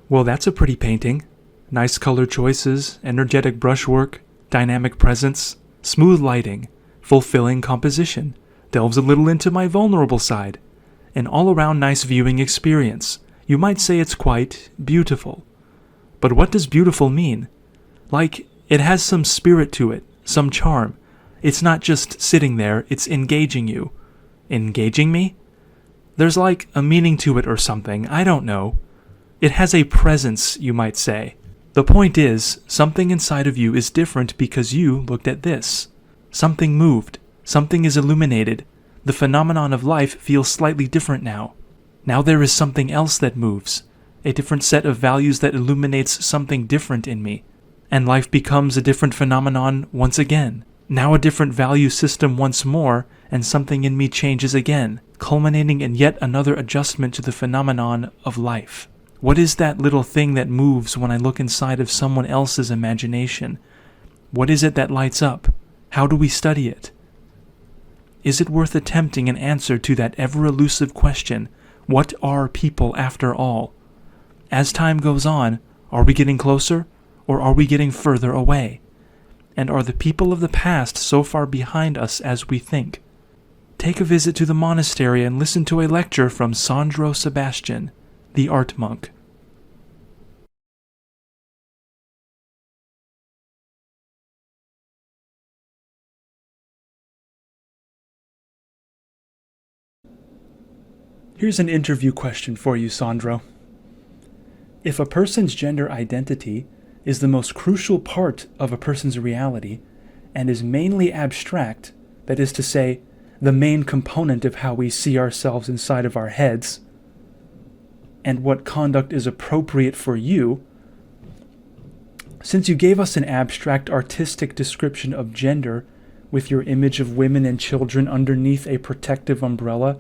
Well, that's a pretty painting. Nice color choices, energetic brushwork, dynamic presence, smooth lighting, fulfilling composition, delves a little into my vulnerable side. An all-around nice viewing experience. You might say it's quite beautiful. But what does beautiful mean? Like, it has some spirit to it, some charm. It's not just sitting there, it's engaging you. Engaging me? There's like a meaning to it or something, I don't know. It has a presence, you might say. The point is, something inside of you is different because you looked at this. Something moved. Something is illuminated. The phenomenon of life feels slightly different now. Now there is something else that moves. A different set of values that illuminates something different in me. And life becomes a different phenomenon once again. Now a different value system once more, and something in me changes again, culminating in yet another adjustment to the phenomenon of life. What is that little thing that moves when I look inside of someone else's imagination? What is it that lights up? How do we study it? Is it worth attempting an answer to that ever-elusive question, what are people after all? As time goes on, are we getting closer, or are we getting further away? And are the people of the past so far behind us as we think? Take a visit to the monastery and listen to a lecture from Sandro Sebastian, the art monk. Here's an interview question for you, Sandro. If a person's gender identity is the most crucial part of a person's reality and is mainly abstract, that is to say, the main component of how we see ourselves inside of our heads, and what conduct is appropriate for you, since you gave us an abstract artistic description of gender with your image of women and children underneath a protective umbrella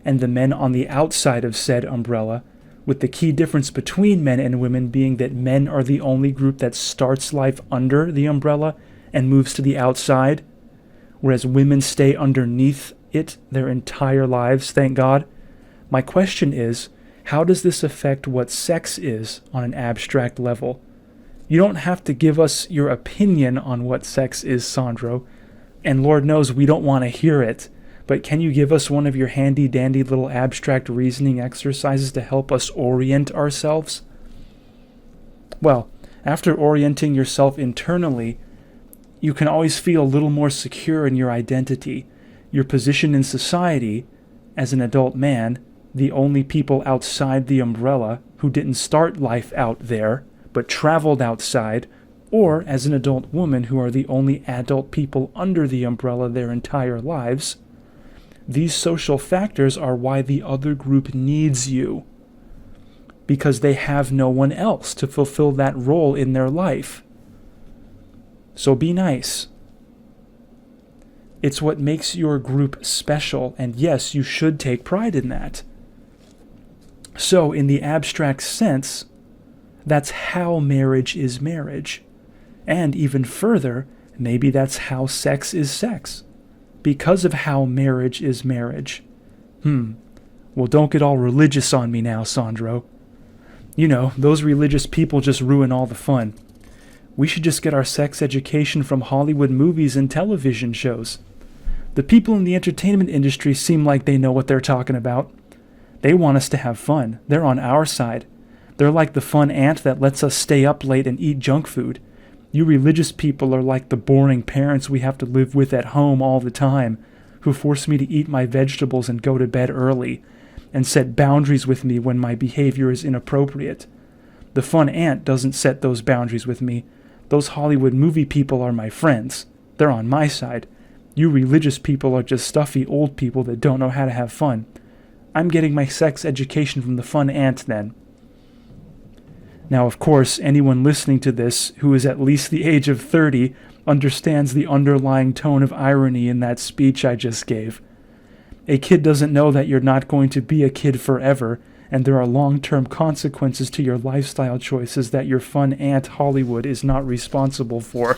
and the men on the outside of said umbrella, with the key difference between men and women being that men are the only group that starts life under the umbrella and moves to the outside, whereas women stay underneath it their entire lives, thank God. My question is, how does this affect what sex is on an abstract level? You don't have to give us your opinion on what sex is, Sandro, and Lord knows we don't want to hear it. But can you give us one of your handy-dandy little abstract reasoning exercises to help us orient ourselves? Well, after orienting yourself internally, you can always feel a little more secure in your identity, your position in society, as an adult man, the only people outside the umbrella who didn't start life out there, but traveled outside, or as an adult woman who are the only adult people under the umbrella their entire lives. These social factors are why the other group needs you, because they have no one else to fulfill that role in their life. So be nice. It's what makes your group special, and yes, you should take pride in that. So, in the abstract sense, that's how marriage is marriage. And even further, maybe that's how sex is sex. Because of how marriage is marriage. Well, don't get all religious on me now, Sandro. You know, those religious people just ruin all the fun. We should just get our sex education from Hollywood movies and television shows. The people in the entertainment industry seem like they know what they're talking about. They want us to have fun. They're on our side. They're like the fun aunt that lets us stay up late and eat junk food. You religious people are like the boring parents we have to live with at home all the time, who force me to eat my vegetables and go to bed early, and set boundaries with me when my behavior is inappropriate. The fun aunt doesn't set those boundaries with me. Those Hollywood movie people are my friends. They're on my side. You religious people are just stuffy old people that don't know how to have fun. I'm getting my sex education from the fun aunt then. Now, of course, anyone listening to this who is at least the age of 30 understands the underlying tone of irony in that speech I just gave. A kid doesn't know that you're not going to be a kid forever, and there are long-term consequences to your lifestyle choices that your fun aunt Hollywood is not responsible for.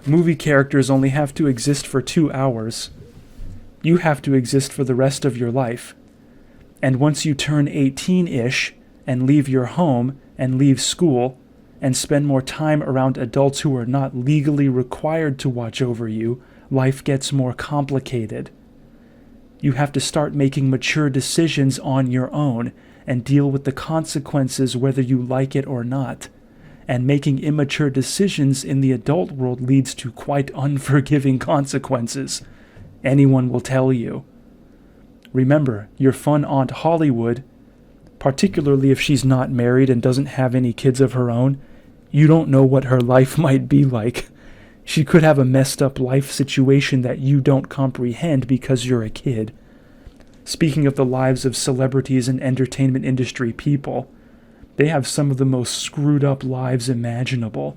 Movie characters only have to exist for 2 hours. You have to exist for the rest of your life. And once you turn 18-ish and leave your home and leave school and spend more time around adults who are not legally required to watch over you, life gets more complicated. You have to start making mature decisions on your own and deal with the consequences whether you like it or not. And making immature decisions in the adult world leads to quite unforgiving consequences. Anyone will tell you. Remember, your fun Aunt Hollywood, particularly if she's not married and doesn't have any kids of her own, you don't know what her life might be like. She could have a messed up life situation that you don't comprehend because you're a kid. Speaking of the lives of celebrities and entertainment industry people, they have some of the most screwed up lives imaginable,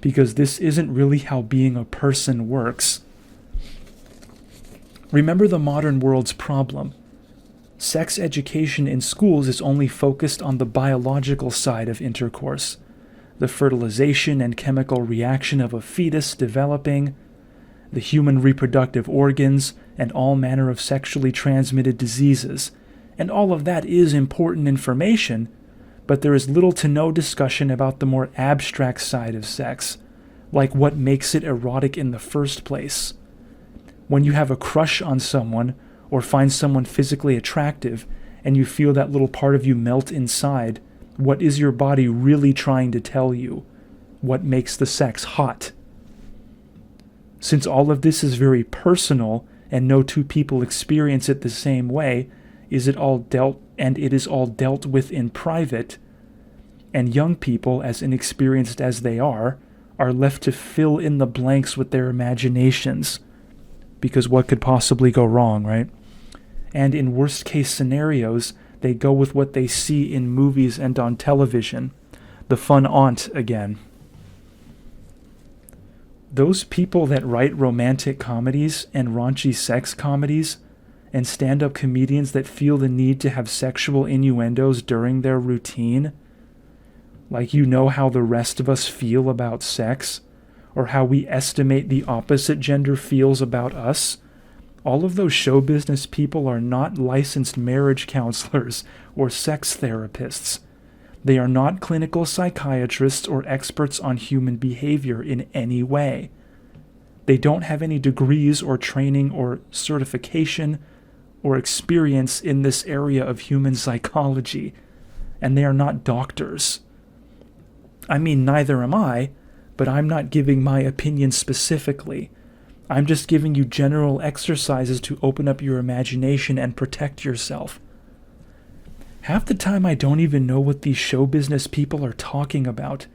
because this isn't really how being a person works. Remember the modern world's problem. Sex education in schools is only focused on the biological side of intercourse, the fertilization and chemical reaction of a fetus developing, the human reproductive organs, and all manner of sexually transmitted diseases. And all of that is important information, but there is little to no discussion about the more abstract side of sex, like what makes it erotic in the first place. When you have a crush on someone, or find someone physically attractive, and you feel that little part of you melt inside, what is your body really trying to tell you? What makes the sex hot? Since all of this is very personal, and no two people experience it the same way, it is all dealt with in private, and young people, as inexperienced as they are left to fill in the blanks with their imaginations. Because what could possibly go wrong, right? And in worst case scenarios, they go with what they see in movies and on television. The fun aunt again. Those people that write romantic comedies and raunchy sex comedies and stand-up comedians that feel the need to have sexual innuendos during their routine, like you know how the rest of us feel about sex, or how we estimate the opposite gender feels about us, all of those show business people are not licensed marriage counselors or sex therapists. They are not clinical psychiatrists or experts on human behavior in any way. They don't have any degrees or training or certification or experience in this area of human psychology, and they are not doctors. I mean, neither am I, but I'm not giving my opinion specifically. I'm just giving you general exercises to open up your imagination and protect yourself. Half the time I don't even know what these show business people are talking about,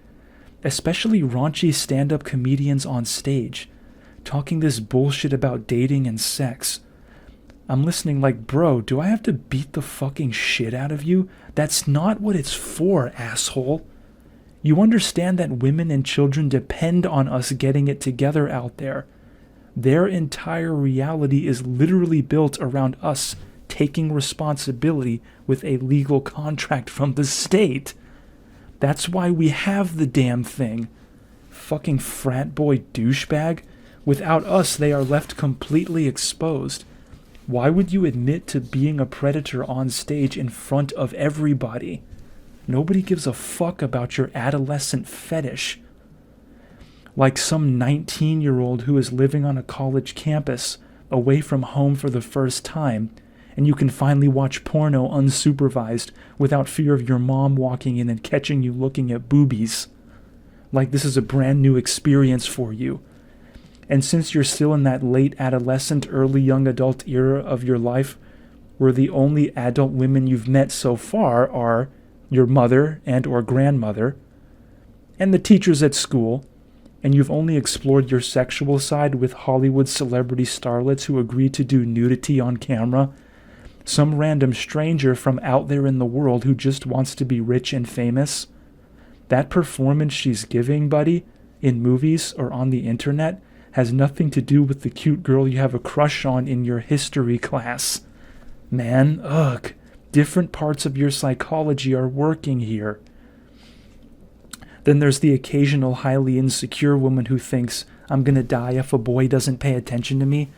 especially raunchy stand-up comedians on stage, talking this bullshit about dating and sex. I'm listening like, bro, do I have to beat the fucking shit out of you? That's not what it's for, asshole. You understand that women and children depend on us getting it together out there. Their entire reality is literally built around us taking responsibility with a legal contract from the state. That's why we have the damn thing. Fucking frat boy douchebag. Without us, they are left completely exposed. Why would you admit to being a predator on stage in front of everybody? Nobody gives a fuck about your adolescent fetish. Like some 19-year-old who is living on a college campus, away from home for the first time, and you can finally watch porno unsupervised without fear of your mom walking in and catching you looking at boobies. Like this is a brand new experience for you. And since you're still in that late adolescent, early young adult era of your life, where the only adult women you've met so far are your mother and or grandmother, and the teachers at school, and you've only explored your sexual side with Hollywood celebrity starlets who agree to do nudity on camera, some random stranger from out there in the world who just wants to be rich and famous, that performance she's giving, buddy, in movies or on the internet, has nothing to do with the cute girl you have a crush on in your history class. Man, ugh, different parts of your psychology are working here. Then there's the occasional highly insecure woman who thinks, I'm gonna die if a boy doesn't pay attention to me,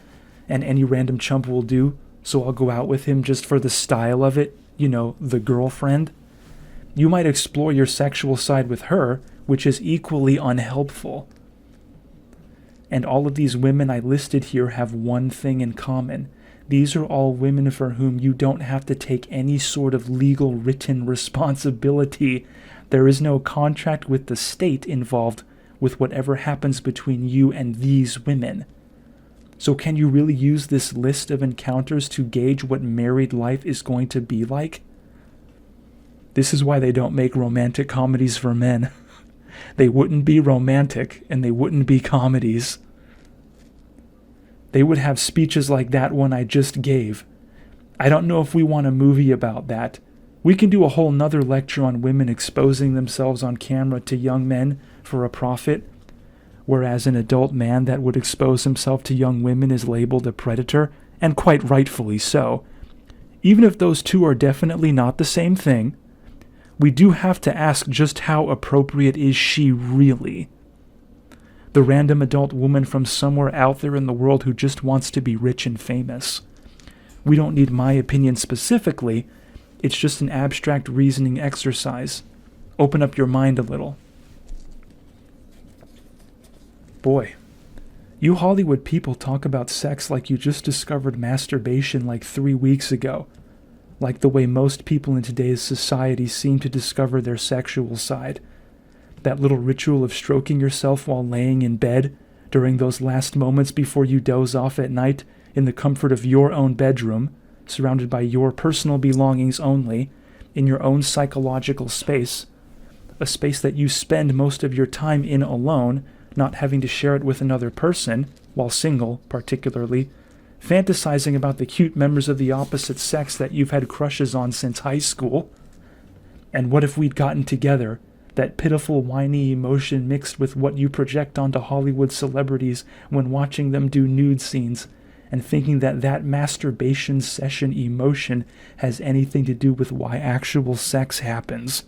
and any random chump will do, so I'll go out with him just for the style of it, the girlfriend. You might explore your sexual side with her, which is equally unhelpful. And all of these women I listed here have one thing in common. These are all women for whom you don't have to take any sort of legal written responsibility. There is no contract with the state involved with whatever happens between you and these women. So can you really use this list of encounters to gauge what married life is going to be like? This is why they don't make romantic comedies for men. They wouldn't be romantic, and they wouldn't be comedies. They would have speeches like that one I just gave. I don't know if we want a movie about that. We can do a whole nother lecture on women exposing themselves on camera to young men for a profit, whereas an adult man that would expose himself to young women is labeled a predator, and quite rightfully so. Even if those two are definitely not the same thing, we do have to ask just how appropriate is she really? The random adult woman from somewhere out there in the world who just wants to be rich and famous. We don't need my opinion specifically, it's just an abstract reasoning exercise. Open up your mind a little. Boy, you Hollywood people talk about sex like you just discovered masturbation like 3 weeks ago. Like the way most people in today's society seem to discover their sexual side. That little ritual of stroking yourself while laying in bed during those last moments before you doze off at night in the comfort of your own bedroom, surrounded by your personal belongings only, in your own psychological space, a space that you spend most of your time in alone, not having to share it with another person, while single particularly, fantasizing about the cute members of the opposite sex that you've had crushes on since high school. And what if we'd gotten together, that pitiful whiny emotion mixed with what you project onto Hollywood celebrities when watching them do nude scenes, and thinking that that masturbation session emotion has anything to do with why actual sex happens.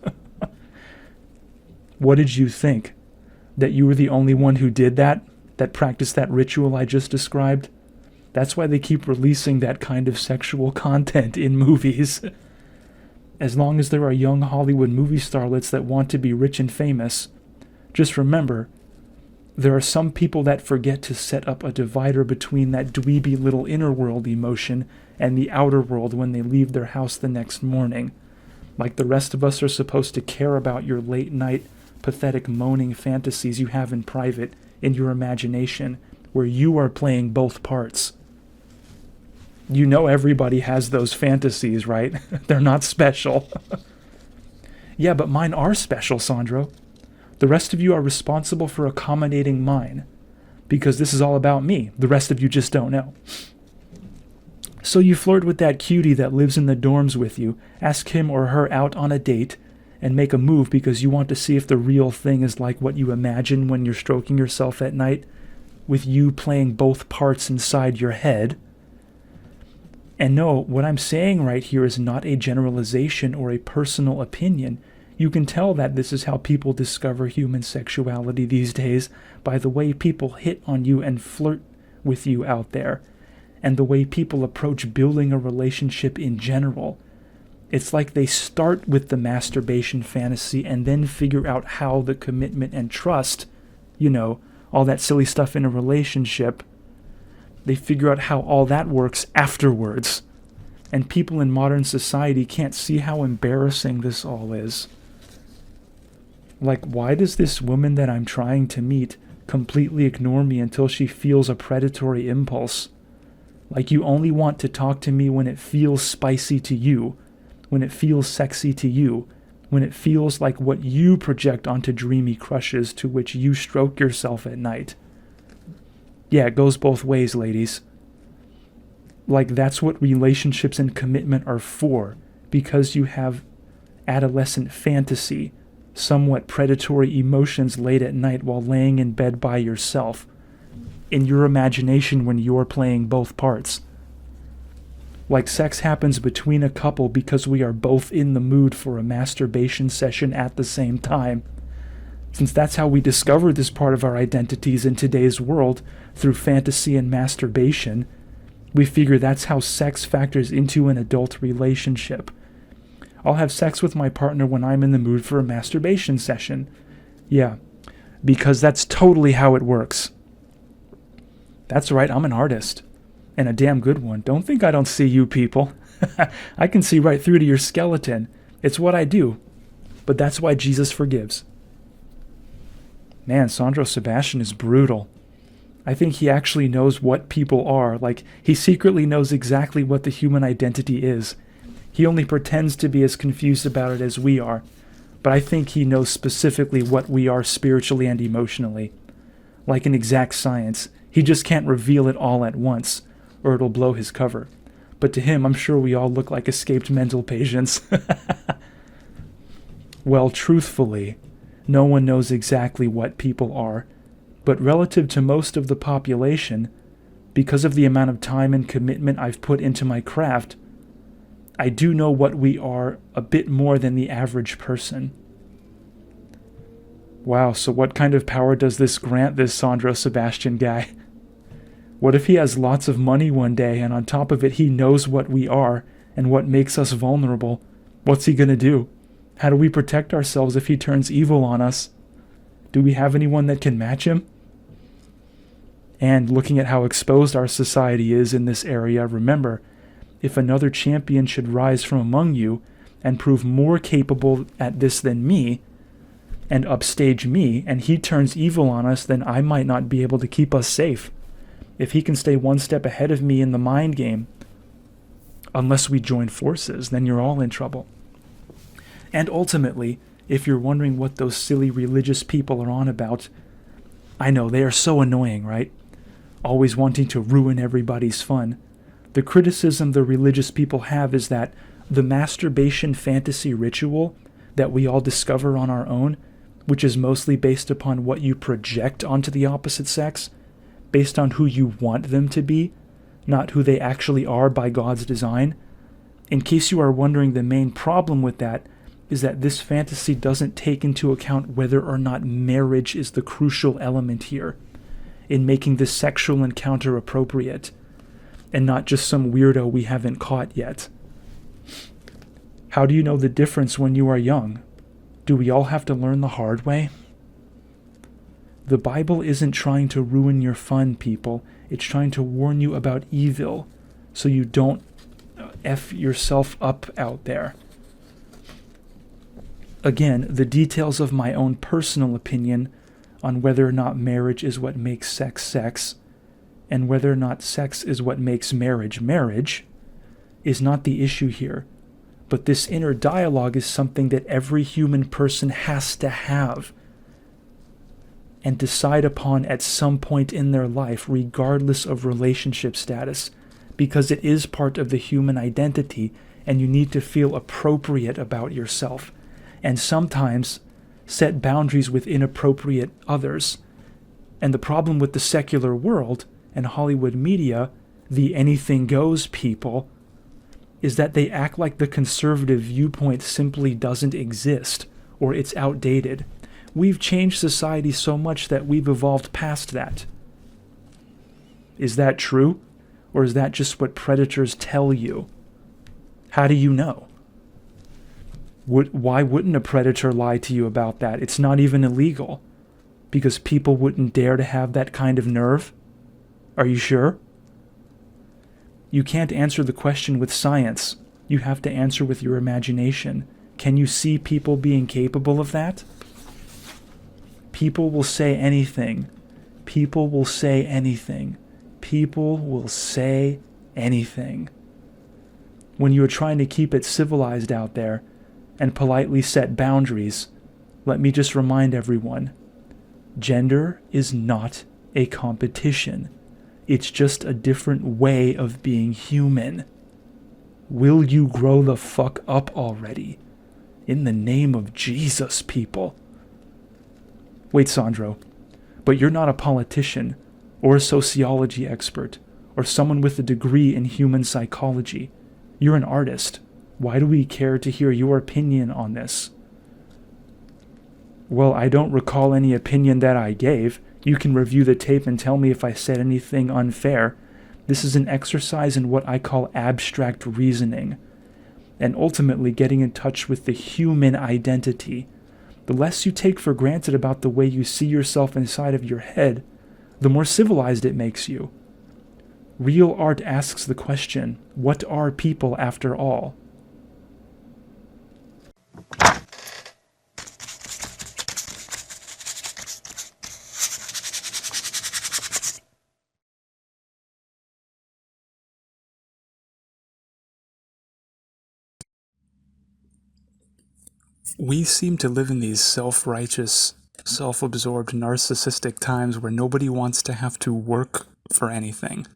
What did you think? That you were the only one who did that practiced that ritual I just described? That's why they keep releasing that kind of sexual content in movies. As long as there are young Hollywood movie starlets that want to be rich and famous, just remember, there are some people that forget to set up a divider between that dweeby little inner world emotion and the outer world when they leave their house the next morning. Like the rest of us are supposed to care about your late night, pathetic moaning fantasies you have in private, in your imagination, where you are playing both parts. You know everybody has those fantasies, right? They're not special. Yeah, but mine are special, Sandro. The rest of you are responsible for accommodating mine, because this is all about me. The rest of you just don't know. So you flirt with that cutie that lives in the dorms with you, ask him or her out on a date, and make a move because you want to see if the real thing is like what you imagine when you're stroking yourself at night, with you playing both parts inside your head. And no, what I'm saying right here is not a generalization or a personal opinion. You can tell that this is how people discover human sexuality these days, by the way people hit on you and flirt with you out there, and the way people approach building a relationship in general. It's like they start with the masturbation fantasy and then figure out how the commitment and trust, all that silly stuff in a relationship, they figure out how all that works afterwards. And people in modern society can't see how embarrassing this all is. Like, why does this woman that I'm trying to meet completely ignore me until she feels a predatory impulse? Like, you only want to talk to me when it feels spicy to you, when it feels sexy to you, when it feels like what you project onto dreamy crushes to which you stroke yourself at night. Yeah, it goes both ways, ladies. Like, that's what relationships and commitment are for, because you have adolescent fantasy, somewhat predatory emotions late at night while laying in bed by yourself, in your imagination when you're playing both parts. Like, sex happens between a couple because we are both in the mood for a masturbation session at the same time. Since that's how we discover this part of our identities in today's world, through fantasy and masturbation, We figure that's how sex factors into an adult relationship. I'll have sex with my partner when I'm in the mood for a masturbation session. Yeah, because that's totally how it works. That's right, I'm an artist. And a damn good one. Don't think I don't see you people. I can see right through to your skeleton. It's what I do. But that's why Jesus forgives. Man, Sandro Sebastian is brutal. I think he actually knows what people are. Like, he secretly knows exactly what the human identity is. He only pretends to be as confused about it as we are. But I think he knows specifically what we are spiritually and emotionally. Like an exact science. He just can't reveal it all at once, or it'll blow his cover. But to him, I'm sure we all look like escaped mental patients. Well, truthfully, no one knows exactly what people are. But relative to most of the population, because of the amount of time and commitment I've put into my craft, I do know what we are a bit more than the average person. Wow, so what kind of power does this grant this Sandro Sebastian guy? What if he has lots of money one day and on top of it he knows what we are and what makes us vulnerable? What's he gonna do? How do we protect ourselves if he turns evil on us? Do we have anyone that can match him? And looking at how exposed our society is in this area, remember, if another champion should rise from among you and prove more capable at this than me, and upstage me, and he turns evil on us, then I might not be able to keep us safe. If he can stay one step ahead of me in the mind game, unless we join forces, then you're all in trouble. And ultimately, if you're wondering what those silly religious people are on about, I know, they are so annoying, right? Always wanting to ruin everybody's fun. The criticism the religious people have is that the masturbation fantasy ritual that we all discover on our own, which is mostly based upon what you project onto the opposite sex, based on who you want them to be, not who they actually are by God's design. In case you are wondering, the main problem with that is that this fantasy doesn't take into account whether or not marriage is the crucial element here in making this sexual encounter appropriate, and not just some weirdo we haven't caught yet. How do you know the difference when you are young? Do we all have to learn the hard way? The Bible isn't trying to ruin your fun, people. It's trying to warn you about evil, so you don't F yourself up out there. Again, the details of my own personal opinion on whether or not marriage is what makes sex sex, and whether or not sex is what makes marriage marriage, is not the issue here. But this inner dialogue is something that every human person has to have and decide upon at some point in their life, regardless of relationship status, because it is part of the human identity, and you need to feel appropriate about yourself. And sometimes set boundaries with inappropriate others. And the problem with the secular world and Hollywood media, the anything goes people, is that they act like the conservative viewpoint simply doesn't exist, or it's outdated. We've changed society so much that we've evolved past that. Is that true? Or is that just what predators tell you? How do you know? Why wouldn't a predator lie to you about that? It's not even illegal. Because people wouldn't dare to have that kind of nerve? Are you sure? You can't answer the question with science. You have to answer with your imagination. Can you see people being capable of that? People will say anything. People will say anything. People will say anything. When you are trying to keep it civilized out there and politely set boundaries, let me just remind everyone, gender is not a competition. It's just a different way of being human. Will you grow the fuck up already? In the name of Jesus, people. Wait, Sandro, but you're not a politician or a sociology expert or someone with a degree in human psychology. You're an artist. Why do we care to hear your opinion on this? Well, I don't recall any opinion that I gave. You can review the tape and tell me if I said anything unfair. This is an exercise in what I call abstract reasoning, and ultimately getting in touch with the human identity. The less you take for granted about the way you see yourself inside of your head, the more civilized it makes you. Real art asks the question, what are people after all? We seem to live in these self-righteous, self-absorbed, narcissistic times where nobody wants to have to work for anything.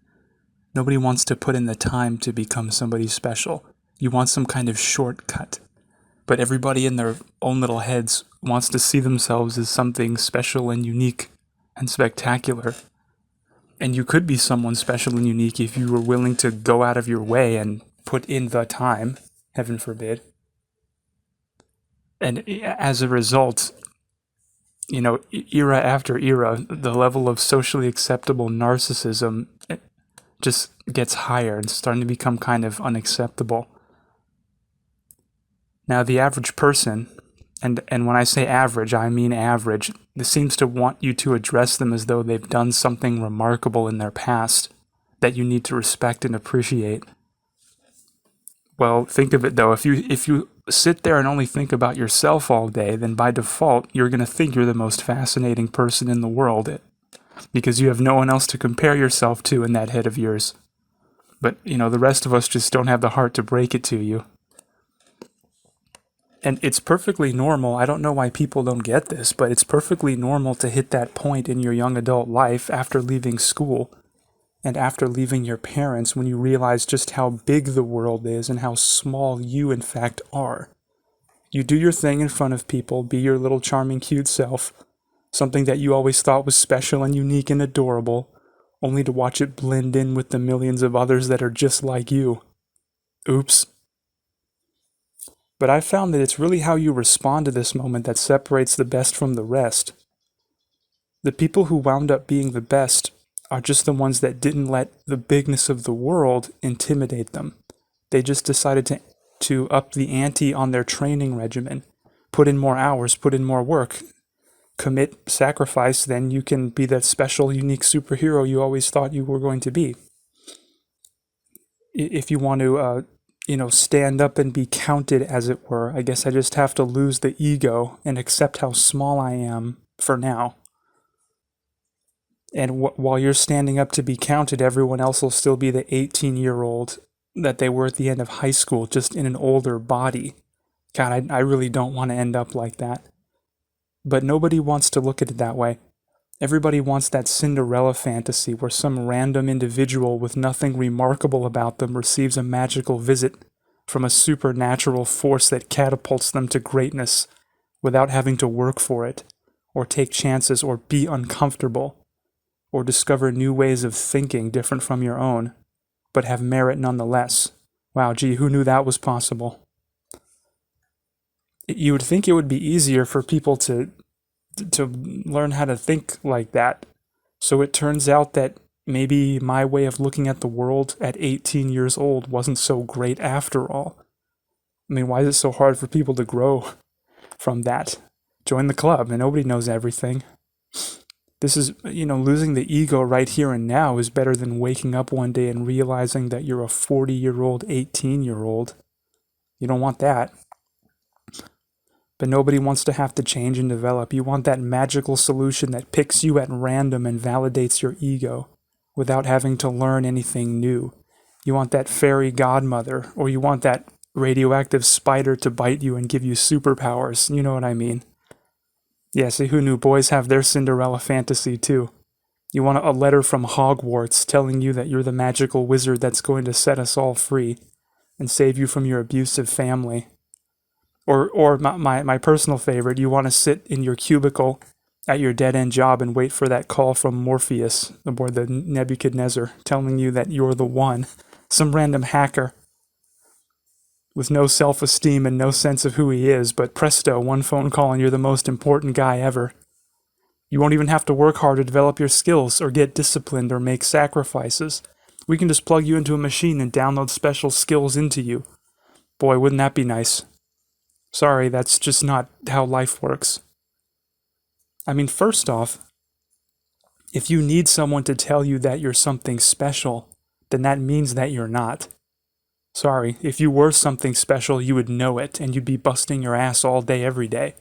Nobody wants to put in the time to become somebody special. You want some kind of shortcut. But everybody in their own little heads wants to see themselves as something special and unique and spectacular. And you could be someone special and unique if you were willing to go out of your way and put in the time, heaven forbid. And as a result, era after era, the level of socially acceptable narcissism just gets higher and starting to become kind of unacceptable. Now, the average person, and when I say average, I mean average, this seems to want you to address them as though they've done something remarkable in their past that you need to respect and appreciate. Well, think of it though, if you sit there and only think about yourself all day, then by default, you're going to think you're the most fascinating person in the world, because you have no one else to compare yourself to in that head of yours. But, the rest of us just don't have the heart to break it to you. And it's perfectly normal, I don't know why people don't get this, but it's perfectly normal to hit that point in your young adult life after leaving school and after leaving your parents when you realize just how big the world is and how small you in fact are. You do your thing in front of people, be your little charming cute self, something that you always thought was special and unique and adorable, only to watch it blend in with the millions of others that are just like you. Oops. But I found that it's really how you respond to this moment that separates the best from the rest. The people who wound up being the best are just the ones that didn't let the bigness of the world intimidate them. They just decided to up the ante on their training regimen, put in more hours, put in more work, commit sacrifice, then you can be that special, unique superhero you always thought you were going to be. If you want to stand up and be counted, as it were, I guess I just have to lose the ego and accept how small I am for now. And while you're standing up to be counted, everyone else will still be the 18-year-old that they were at the end of high school, just in an older body. God, I really don't want to end up like that. But nobody wants to look at it that way. Everybody wants that Cinderella fantasy where some random individual with nothing remarkable about them receives a magical visit from a supernatural force that catapults them to greatness without having to work for it, or take chances, or be uncomfortable, or discover new ways of thinking different from your own, but have merit nonetheless. Wow, gee, who knew that was possible? You would think it would be easier for people to learn how to think like that. So it turns out that maybe my way of looking at the world at 18 years old wasn't so great after all. I mean, why is it so hard for people to grow from that? Join the club, and nobody knows everything. This is, losing the ego right here and now is better than waking up one day and realizing that you're a 40-year-old, 18-year-old. You don't want that. But nobody wants to have to change and develop. You want that magical solution that picks you at random and validates your ego without having to learn anything new. You want that fairy godmother, or you want that radioactive spider to bite you and give you superpowers. You know what I mean? Yeah, see, who knew? Boys have their Cinderella fantasy too. You want a letter from Hogwarts telling you that you're the magical wizard that's going to set us all free and save you from your abusive family. Or my personal favorite, you want to sit in your cubicle at your dead-end job and wait for that call from Morpheus aboard the Nebuchadnezzar telling you that you're the one, some random hacker with no self-esteem and no sense of who he is, but presto, one phone call and you're the most important guy ever. You won't even have to work hard to develop your skills or get disciplined or make sacrifices. We can just plug you into a machine and download special skills into you. Boy, wouldn't that be nice? Sorry, that's just not how life works. I mean, first off, if you need someone to tell you that you're something special, then that means that you're not. Sorry, if you were something special, you would know it, and you'd be busting your ass all day, every day,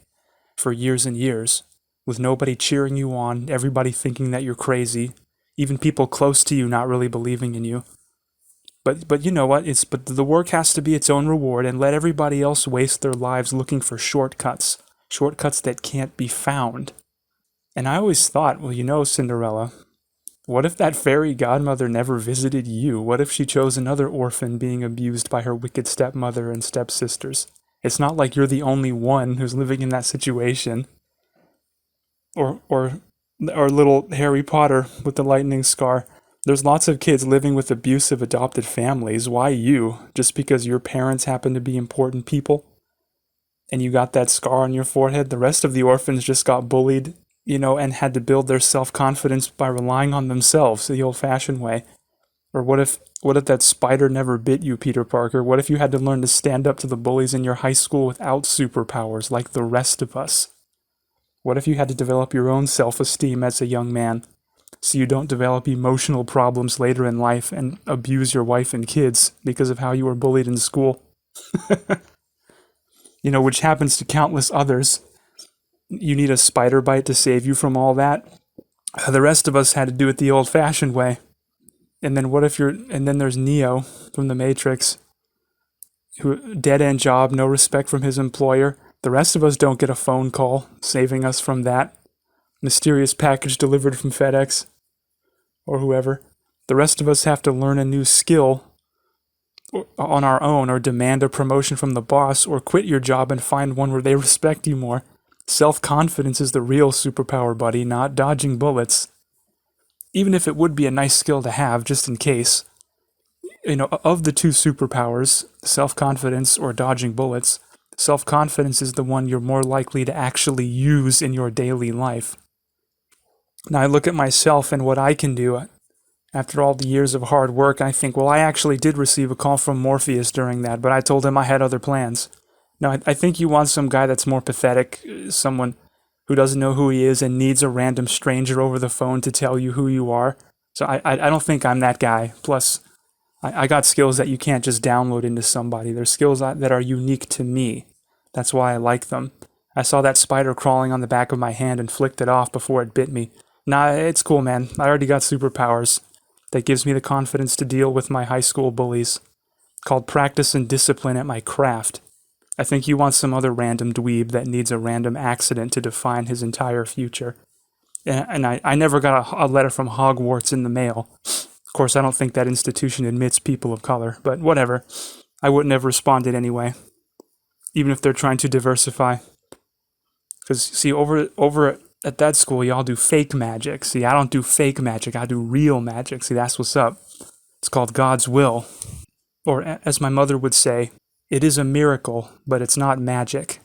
for years and years, with nobody cheering you on, everybody thinking that you're crazy, even people close to you not really believing in you. But you know what? But the work has to be its own reward, and let everybody else waste their lives looking for shortcuts that can't be found. And I always thought, well, you know, Cinderella, what if that fairy godmother never visited you? What if she chose another orphan being abused by her wicked stepmother and stepsisters? It's not like you're the only one who's living in that situation. Or little Harry Potter with the lightning scar. There's lots of kids living with abusive adopted families. Why you? Just because your parents happen to be important people? And you got that scar on your forehead? The rest of the orphans just got bullied, and had to build their self-confidence by relying on themselves the old-fashioned way. Or what if that spider never bit you, Peter Parker? What if you had to learn to stand up to the bullies in your high school without superpowers like the rest of us? What if you had to develop your own self-esteem as a young man, so you don't develop emotional problems later in life and abuse your wife and kids because of how you were bullied in school? Which happens to countless others. You need a spider bite to save you from all that. The rest of us had to do it the old-fashioned way. And then there's Neo from the Matrix, who dead-end job, no respect from his employer. The rest of us don't get a phone call saving us from that. Mysterious package delivered from FedEx or whoever. The rest of us have to learn a new skill on our own, or demand a promotion from the boss, or quit your job and find one where they respect you more. Self-confidence is the real superpower, buddy, not dodging bullets. Even if it would be a nice skill to have, just in case. Of the two superpowers, self-confidence or dodging bullets, self-confidence is the one you're more likely to actually use in your daily life. Now I look at myself and what I can do. After all the years of hard work, I think, well, I actually did receive a call from Morpheus during that, but I told him I had other plans. Now, I think you want some guy that's more pathetic, someone who doesn't know who he is and needs a random stranger over the phone to tell you who you are. So I don't think I'm that guy. Plus, I got skills that you can't just download into somebody. They're skills that are unique to me. That's why I like them. I saw that spider crawling on the back of my hand and flicked it off before it bit me. Nah, it's cool, man. I already got superpowers. That gives me the confidence to deal with my high school bullies. Called practice and discipline at my craft. I think you want some other random dweeb that needs a random accident to define his entire future. And I never got a letter from Hogwarts in the mail. Of course, I don't think that institution admits people of color, but whatever. I wouldn't have responded anyway. Even if they're trying to diversify. Because, see, over at that school, y'all do fake magic. See, I don't do fake magic, I do real magic. See, that's what's up. It's called God's will. Or, as my mother would say, it is a miracle, but it's not magic.